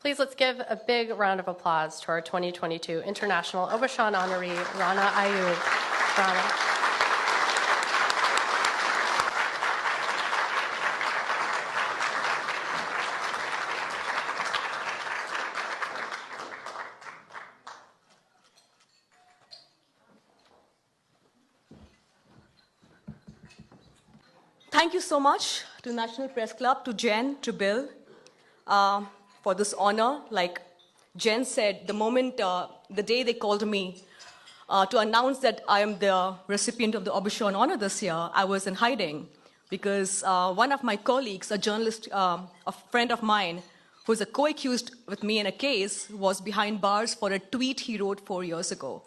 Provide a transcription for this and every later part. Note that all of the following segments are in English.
Please let's give a big round of applause to our 2022 International Obashan honoree, Rana Ayub. Rana. Thank you so much to National Press Club, to Jen, to Bill, for this honor. Like Jen said, the day they called me to announce that I am the recipient of the Obashan honor this year, I was in hiding because one of my colleagues, a journalist, a friend of mine, who's a co-accused with me in a case, was behind bars for a tweet he wrote 4 years ago.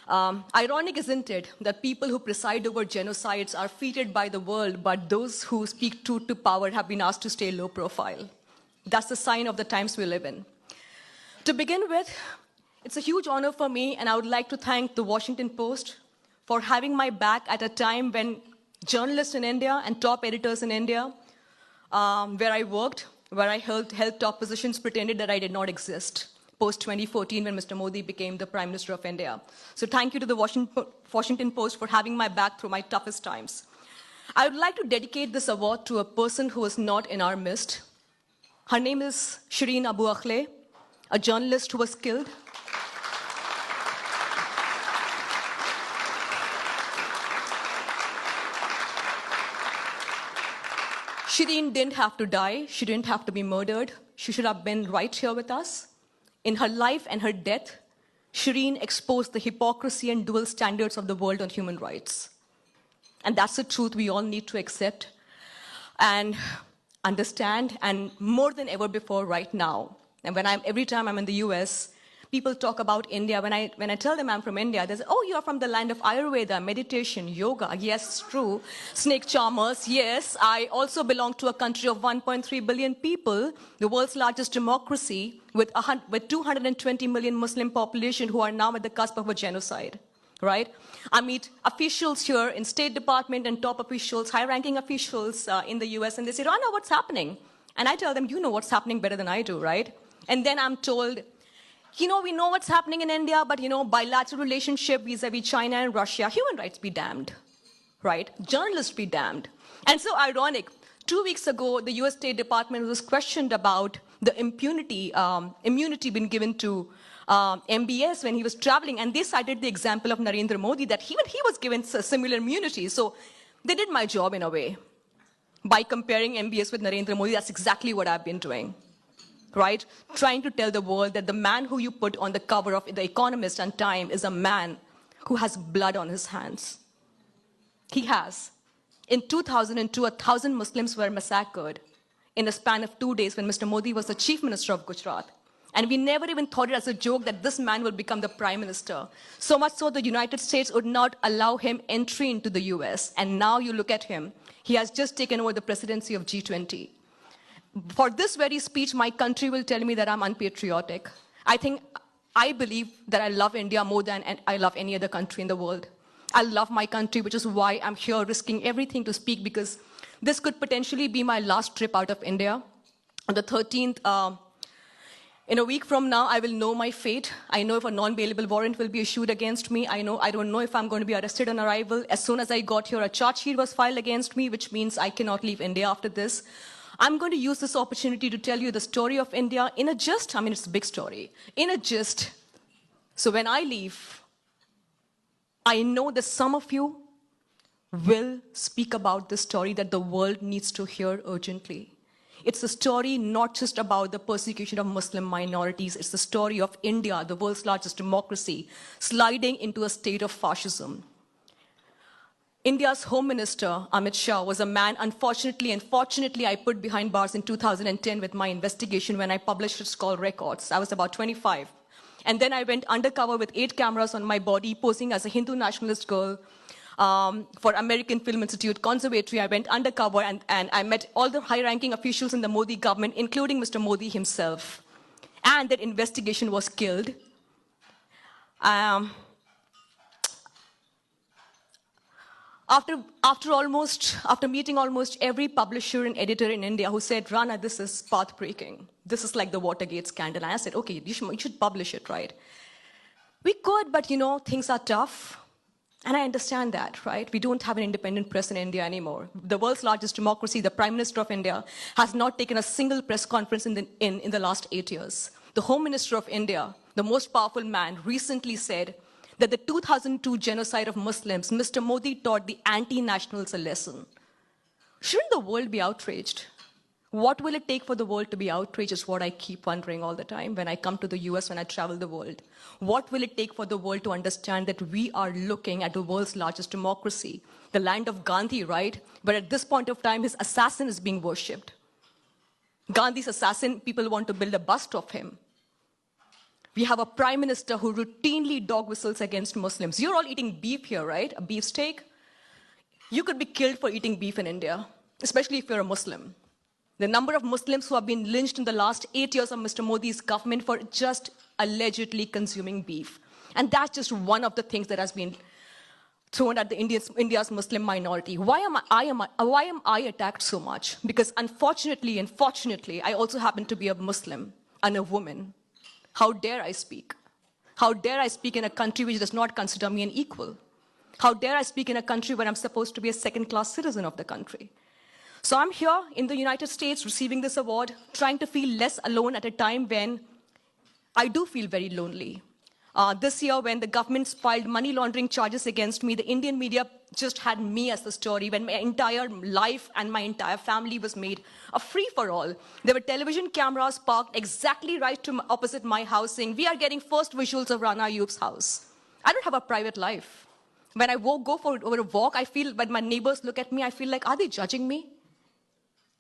Ironic, isn't it, that people who preside over genocides are feted by the world, but those who speak truth to power have been asked to stay low profile. That's the sign of the times we live in. To begin with, it's a huge honor for me, and I would like to thank the Washington Post for having my back at a time when journalists in India and top editors in India, where I worked, where I held top positions, pretended that I did not exist. Post-2014, when Mr. Modi became the Prime Minister of India. So thank you to the Washington Post for having my back through my toughest times. I would like to dedicate this award to a person who is not in our midst. Her name is Shireen Abu Akleh, a journalist who was killed. Shireen didn't have to die. She didn't have to be murdered. She should have been right here with us. In her life and her death, Shireen exposed the hypocrisy and dual standards of the world on human rights. And that's the truth we all need to accept and understand, and more than ever before right now. And every time I'm in the US, people talk about India. When I tell them I'm from India, they say, oh, you're from the land of Ayurveda, meditation, yoga. Yes, true. Snake charmers, yes. I also belong to a country of 1.3 billion people, the world's largest democracy, with 220 million Muslim population who are now at the cusp of a genocide, right? I meet officials here in State Department and top officials, high-ranking officials in the US, and they say, Rana, what's happening? And I tell them, you know what's happening better than I do, right? And then I'm told, we know what's happening in India, but, bilateral relationship vis-a-vis China and Russia, human rights be damned, right? Journalists be damned. And so ironic, 2 weeks ago, the US State Department was questioned about the immunity being given to MBS when he was traveling, and they cited the example of Narendra Modi, that even he was given similar immunity. So they did my job in a way. By comparing MBS with Narendra Modi, that's exactly what I've been doing. Right? Trying to tell the world that the man who you put on the cover of The Economist and Time is a man who has blood on his hands. He has. In 2002, 1,000 Muslims were massacred in a span of 2 days when Mr. Modi was the Chief Minister of Gujarat. And we never even thought it as a joke that this man will become the Prime Minister. So much so the United States would not allow him entry into the US. And now you look at him. He has just taken over the presidency of G20. For this very speech, my country will tell me that I'm unpatriotic. I believe that I love India more than I love any other country in the world. I love my country, which is why I'm here risking everything to speak, because this could potentially be my last trip out of India. On the 13th, in a week from now, I will know my fate. I know if a non-bailable warrant will be issued against me. I don't know if I'm going to be arrested on arrival. As soon as I got here, a charge sheet was filed against me, which means I cannot leave India after this. I'm going to use this opportunity to tell you the story of India in a gist. I mean, it's a big story. In a gist. So when I leave, I know that some of you will speak about this story that the world needs to hear urgently. It's a story not just about the persecution of Muslim minorities. It's the story of India, the world's largest democracy, sliding into a state of fascism. India's Home Minister, Amit Shah, was a man, unfortunately and fortunately, I put behind bars in 2010 with my investigation when I published its call records. I was about 25. And then I went undercover with 8 cameras on my body, posing as a Hindu nationalist girl for American Film Institute Conservatory. I went undercover and I met all the high-ranking officials in the Modi government, including Mr. Modi himself. And that investigation was killed. After meeting almost every publisher and editor in India who said, Rana, this is path-breaking. This is like the Watergate scandal. And I said, okay, you should publish it, right? We could, but things are tough. And I understand that, right? We don't have an independent press in India anymore. The world's largest democracy, the Prime Minister of India, has not taken a single press conference in the last 8 years. The Home Minister of India, the most powerful man, recently said that the 2002 genocide of Muslims, Mr. Modi taught the anti-nationals a lesson. Shouldn't the world be outraged? What will it take for the world to be outraged is what I keep wondering all the time when I come to the US, when I travel the world. What will it take for the world to understand that we are looking at the world's largest democracy, the land of Gandhi, right? But at this point of time, his assassin is being worshipped. Gandhi's assassin, people want to build a bust of him. We have a prime minister who routinely dog whistles against Muslims. You're all eating beef here, right? A beef steak? You could be killed for eating beef in India, especially if you're a Muslim. The number of Muslims who have been lynched in the last 8 years of Mr. Modi's government for just allegedly consuming beef. And that's just one of the things that has been thrown at India's Muslim minority. Why am I attacked so much? Because unfortunately and fortunately, I also happen to be a Muslim and a woman. How dare I speak? How dare I speak in a country which does not consider me an equal? How dare I speak in a country where I'm supposed to be a second-class citizen of the country? So I'm here in the United States receiving this award, trying to feel less alone at a time when I do feel very lonely. This year, when the government filed money laundering charges against me, the Indian media just had me as the story, when my entire life and my entire family was made a free-for-all. There were television cameras parked exactly right opposite my house saying, we are getting first visuals of Rana Ayub's house. I don't have a private life. When I go for a walk, I feel, when my neighbors look at me, I feel like, are they judging me?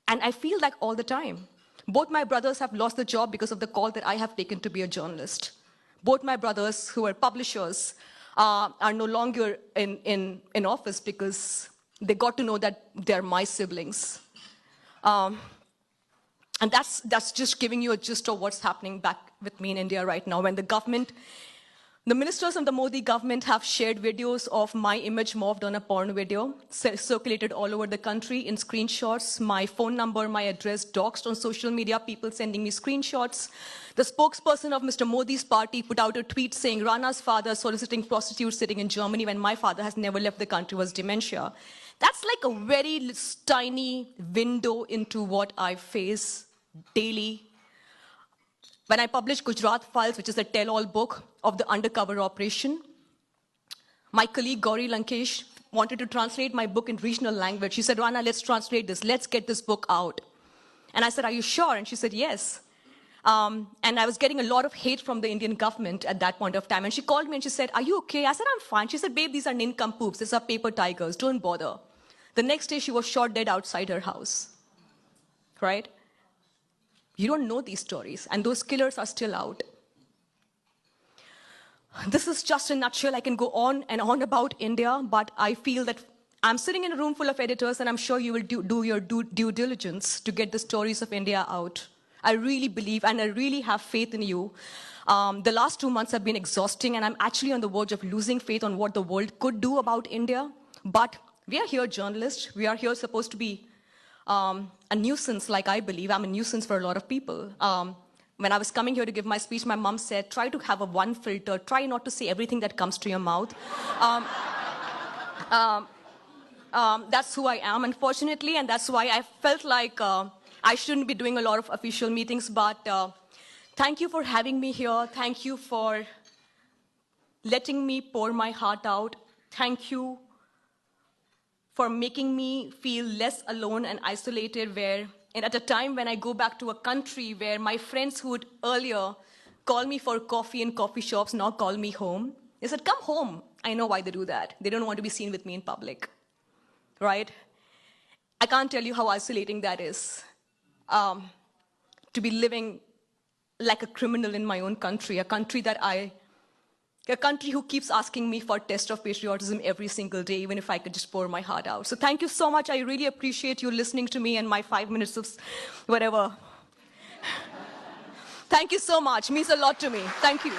And I feel that all the time. Both my brothers have lost the job because of the call that I have taken to be a journalist. Both my brothers, who are publishers, are no longer in office because they got to know that they're my siblings. And that's just giving you a gist of what's happening back with me in India right now. When the ministers of the Modi government have shared videos of my image morphed on a porn video, circulated all over the country in screenshots, my phone number, my address doxed on social media, people sending me screenshots. The spokesperson of Mr. Modi's party put out a tweet saying Rana's father soliciting prostitutes sitting in Germany when my father has never left the country was dementia. That's like a very tiny window into what I face daily. When I published Gujarat Files, which is a tell-all book of the undercover operation, my colleague Gauri Lankesh wanted to translate my book in regional language. She said, Rana, let's translate this. Let's get this book out. And I said, are you sure? And she said, yes. And I was getting a lot of hate from the Indian government at that point of time. And she called me and she said, are you okay? I said, I'm fine. She said, babe, these are nincompoops. These are paper tigers. Don't bother. The next day, she was shot dead outside her house. Right? You don't know these stories, and those killers are still out. This is just a nutshell. I can go on and on about India, but I feel that I'm sitting in a room full of editors, and I'm sure you will do your due diligence to get the stories of India out. I really believe, and I really have faith in you. The last 2 months have been exhausting, and I'm actually on the verge of losing faith on what the world could do about India. But we are here journalists. We are here supposed to be a nuisance, like I believe. I'm a nuisance for a lot of people. When I was coming here to give my speech, my mom said, try to have one filter. Try not to say everything that comes to your mouth. That's who I am, unfortunately, and that's why I felt like I shouldn't be doing a lot of official meetings. But thank you for having me here. Thank you for letting me pour my heart out. Thank you for making me feel less alone and isolated, and at a time when I go back to a country where my friends who would earlier call me for coffee in coffee shops now call me home. They said, come home. I know why they do that. They don't want to be seen with me in public, right? I can't tell you how isolating that is, to be living like a criminal in my own country, a country who keeps asking me for a test of patriotism every single day, even if I could just pour my heart out. So thank you so much. I really appreciate you listening to me and my 5 minutes of whatever. Thank you so much. It means a lot to me. Thank you.